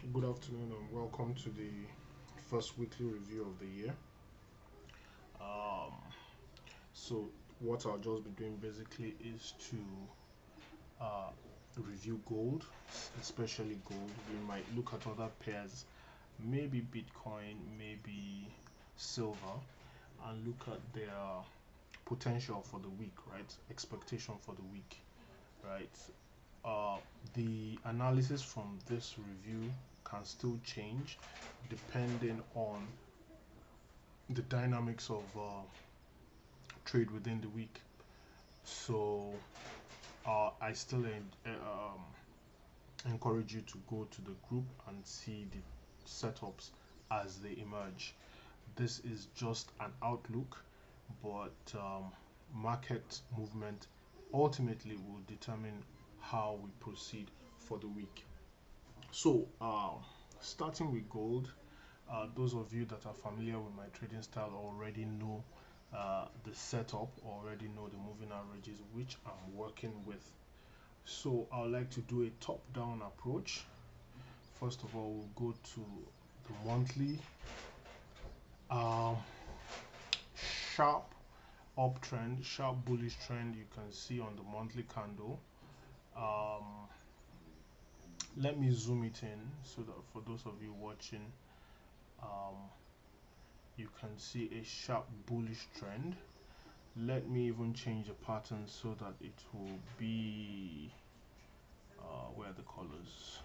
Good afternoon and welcome to the first weekly review of the year. Um, so, what I'll just be doing basically is to uh, review gold, especially gold. We might look at other pairs, maybe Bitcoin, maybe silver, and look at their potential for the week, right? Expectation for the week, right? Uh, the analysis from this review can still change depending on the dynamics of trade within the week. So I still encourage you to go to the group and see the setups as they emerge. This is just an outlook, but market movement ultimately will determine how we proceed for the week. So, starting with gold, those of you that are familiar with my trading style already know the setup, already know the moving averages which I'm working with. So I would like to do a top-down approach. First of all, we'll go to the monthly. Um, Sharp uptrend, sharp bullish trend you can see on the monthly candle. Um, Let me zoom it in so that for those of you watching, um, you can see a sharp bullish trend. Let me even change the pattern so that it will be where are the colors.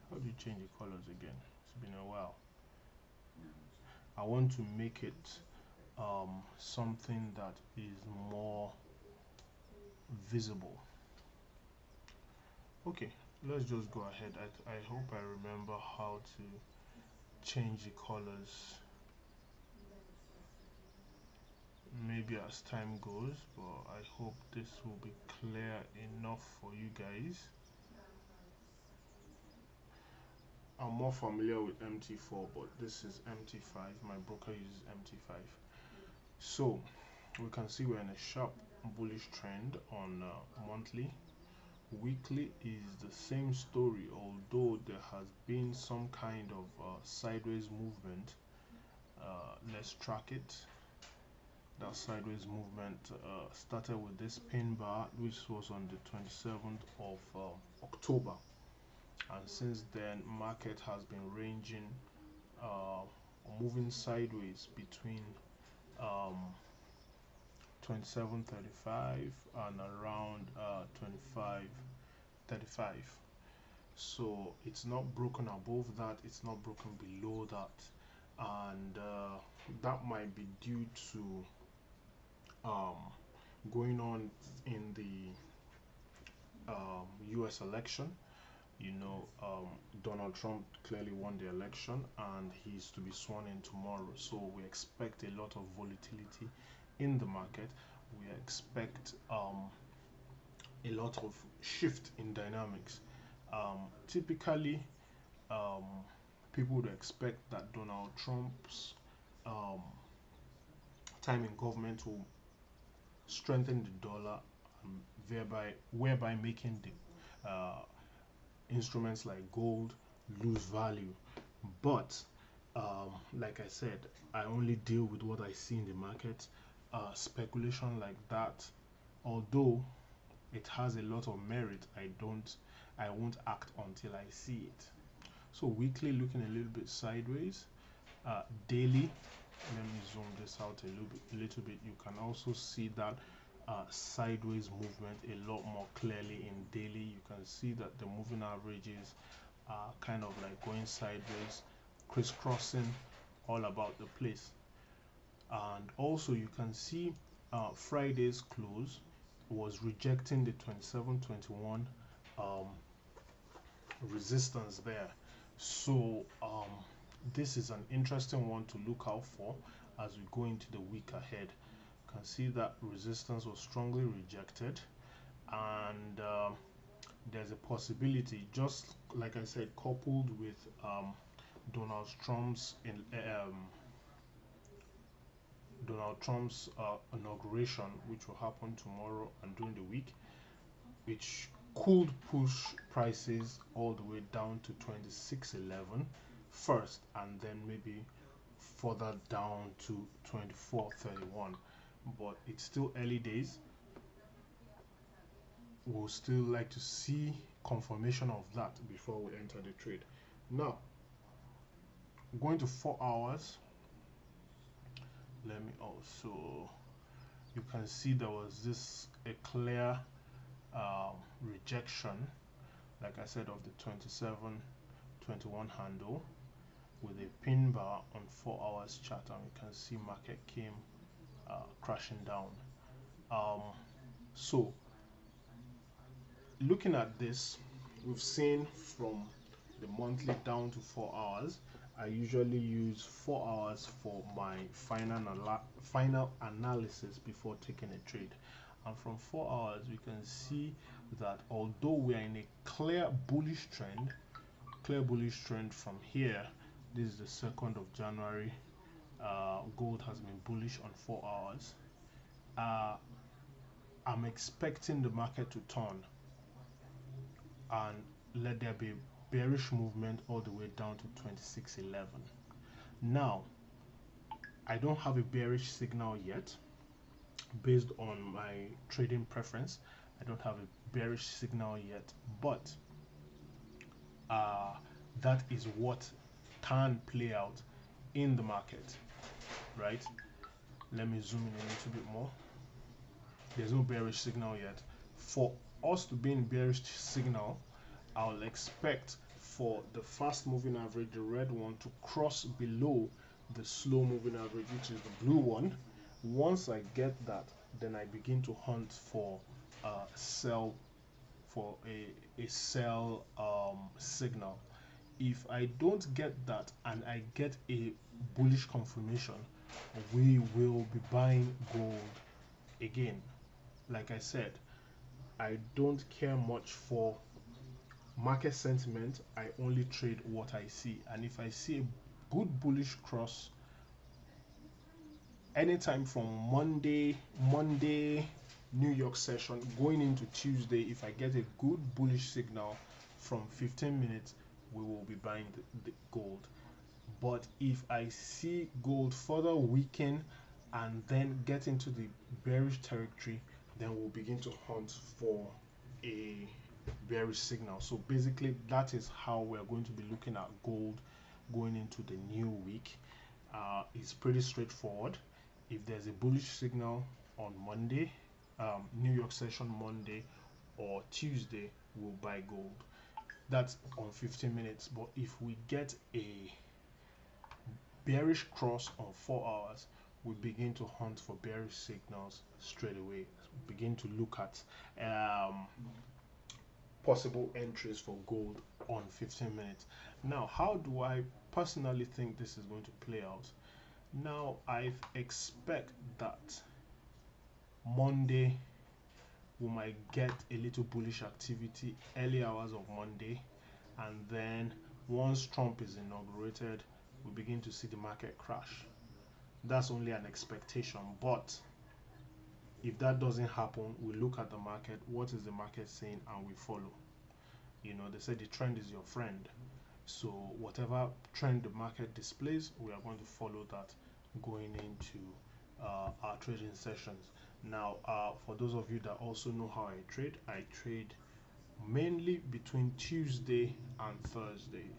How do you change the colors again? It's been a while. I want to make it something that is more visible. Okay, let's just go ahead. I hope I remember how to change the colors maybe as time goes, but I hope this will be clear enough for you guys. I'm more familiar with MT4, but this is MT5. My broker uses MT5. So we can see we're in a sharp bullish trend on monthly. Weekly is the same story, although there has been some kind of sideways movement. Let's track it. That sideways movement started with this pin bar, which was on the 27th of October, and since then, market has been ranging, uh, moving sideways between um, 27.35 and around 25.35. So it's not broken above that, it's not broken below that, and that might be due to um, going on in the US election. Donald Trump clearly won the election and he's to be sworn in tomorrow. So we expect a lot of volatility in the market. We expect a lot of shift in dynamics. Typically, um, people would expect that Donald Trump's um, time in government will strengthen the dollar, thereby whereby making the instruments like gold lose value. But like I said, I only deal with what I see in the market. Speculation like that, although it has a lot of merit, I won't act until I see it. So weekly looking a little bit sideways. Daily, let me zoom this out a little bit. You can also see that sideways movement a lot more clearly in daily. You can see that the moving averages are kind of like going sideways, crisscrossing all about the place. And also you can see Friday's close was rejecting the 27.21 um, resistance there. So this is an interesting one to look out for as we go into the week ahead. You can see that resistance was strongly rejected, and there's a possibility, just like I said, coupled with Donald Trump's Donald Trump's inauguration, which will happen tomorrow and during the week, which could push prices all the way down to 26.11 first, and then maybe further down to 24.31. But it's still early days. We'll still like to see confirmation of that before we enter the trade. Now, going to 4 hours, let me also, you can see there was this a clear rejection, like I said, of the 27.21 handle with a pin bar on 4 hours chart, and you can see market came crashing down. So looking at this, we've seen from the monthly down to 4 hours. I usually use 4 hours for my final analysis before taking a trade. And from 4 hours, we can see that although we are in a clear bullish trend from here, this is the 2nd of January, gold has been bullish on 4 hours. I'm expecting the market to turn and let there be bearish movement all the way down to 26.11. Now, I don't have a bearish signal yet. Based on my trading preference, I don't have a bearish signal yet, but that is what can play out in the market, right? Let me zoom in a little bit more. There's no bearish signal yet. For us to be in bearish signal, I'll expect for the fast moving average, the red one, to cross below the slow moving average, which is the blue one. Once I get that, then I begin to hunt for sell, for a sell signal. If I don't get that and I get a bullish confirmation, we will be buying gold again. Like I said, I don't care much for market sentiment. I only trade what I see, and if I see a good bullish cross anytime from Monday New York session going into Tuesday, if I get a good bullish signal from 15 minutes, we will be buying the gold. But if I see gold further weaken and then get into the bearish territory, then we'll begin to hunt for a bearish signal. So basically, that is how we're going to be looking at gold going into the new week. It's pretty straightforward. If there's a bullish signal on Monday, New York session Monday or Tuesday, we'll buy gold. That's on 15 minutes. But if we get a bearish cross on 4 hours, we begin to hunt for bearish signals straight away. Begin to look at possible entries for gold on 15 minutes. Now, how do I personally think this is going to play out? Now, I expect that Monday we might get a little bullish activity early hours of Monday, and then once Trump is inaugurated, we begin to see the market crash. That's only an expectation, but if that doesn't happen, we look at the market, what is the market saying, and we follow. You know, they say the trend is your friend. So whatever trend the market displays, we are going to follow that going into our trading sessions. Now, for those of you that also know how I trade mainly between Tuesday and Thursday.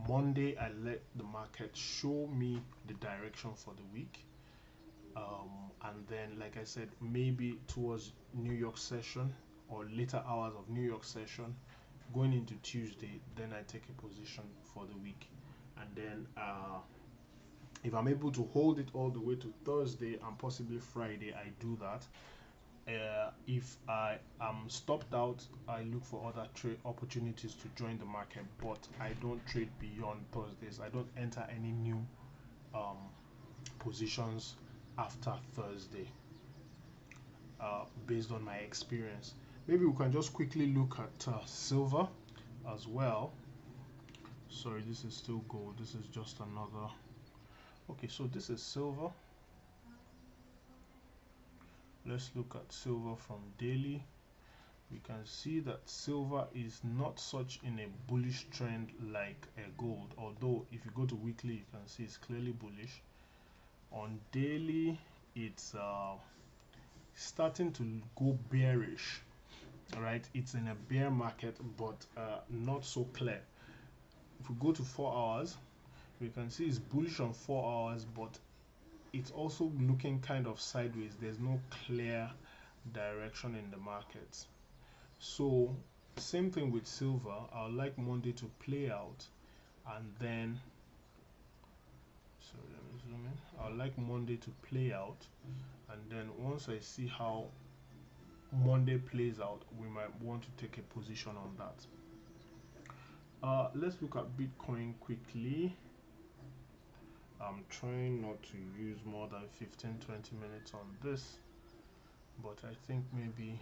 Monday, I let the market show me the direction for the week. And then, like I said, maybe towards New York session or later hours of New York session, going into Tuesday, then I take a position for the week. And then if I'm able to hold it all the way to Thursday and possibly Friday, I do that. If I am stopped out, I look for other trade opportunities to join the market, but I don't trade beyond Thursdays. I don't enter any new positions after Thursday, based on my experience. Maybe we can just quickly look at silver as well. Sorry, this is still gold. This is just another Okay, so this is silver. Let's look at silver from daily. We can see that silver is not such in a bullish trend like a gold, although if you go to weekly you can see it's clearly bullish. On daily it's starting to go bearish. All right, it's in a bear market, but not so clear. If we go to 4 hours, we can see it's bullish on 4 hours, but it's also looking kind of sideways. There's no clear direction in the market. So same thing with silver. I would like Monday to play out, and then sorry, let me zoom in. I would like Monday to play out, and then once I see how Monday plays out, we might want to take a position on that. Let's look at Bitcoin quickly. I'm trying not to use more than 15-20 minutes on this, but I think maybe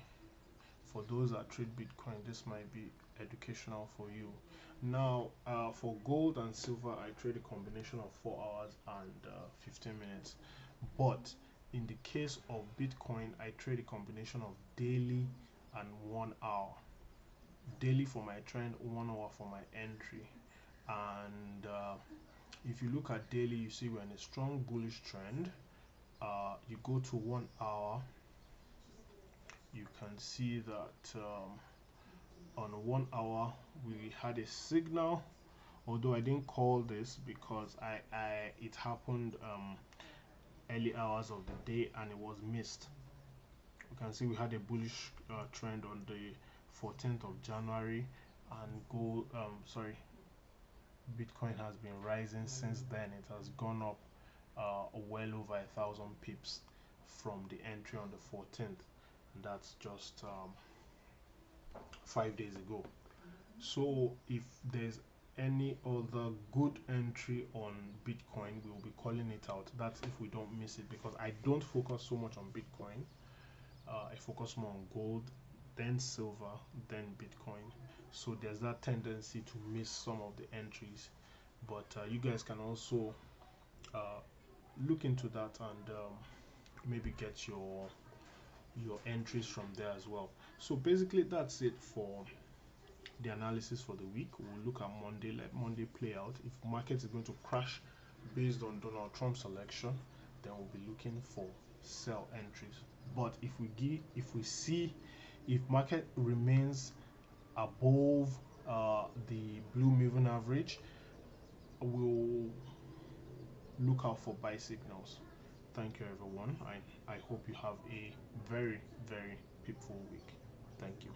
for those that trade Bitcoin, this might be educational for you. Now, for gold and silver, I trade a combination of 4 hours and 15 minutes. But in the case of Bitcoin, I trade a combination of daily and 1 hour. Daily for my trend, 1 hour for my entry. And if you look at daily, you see we're in a strong bullish trend. You go to 1 hour, you can see that on 1 hour we had a signal, although I didn't call this because it happened early hours of the day and it was missed. You can see we had a bullish trend on the 14th of January, and Bitcoin has been rising since then. It has gone up well over 1,000 pips from the entry on the 14th. And that's just 5 days ago. So if there's any other good entry on Bitcoin, we'll be calling it out. That's if we don't miss it, because I don't focus so much on Bitcoin. I focus more on gold, then silver, then Bitcoin. So there's that tendency to miss some of the entries. But you guys can also look into that and maybe get your entries from there as well. So basically that's it for the analysis for the week. We'll look at Monday, let Monday play out. If market is going to crash based on Donald Trump's election, then we'll be looking for sell entries. But if market remains above the blue moving average, we'll look out for buy signals. Thank you everyone. I hope you have a very, very peaceful week. Thank you.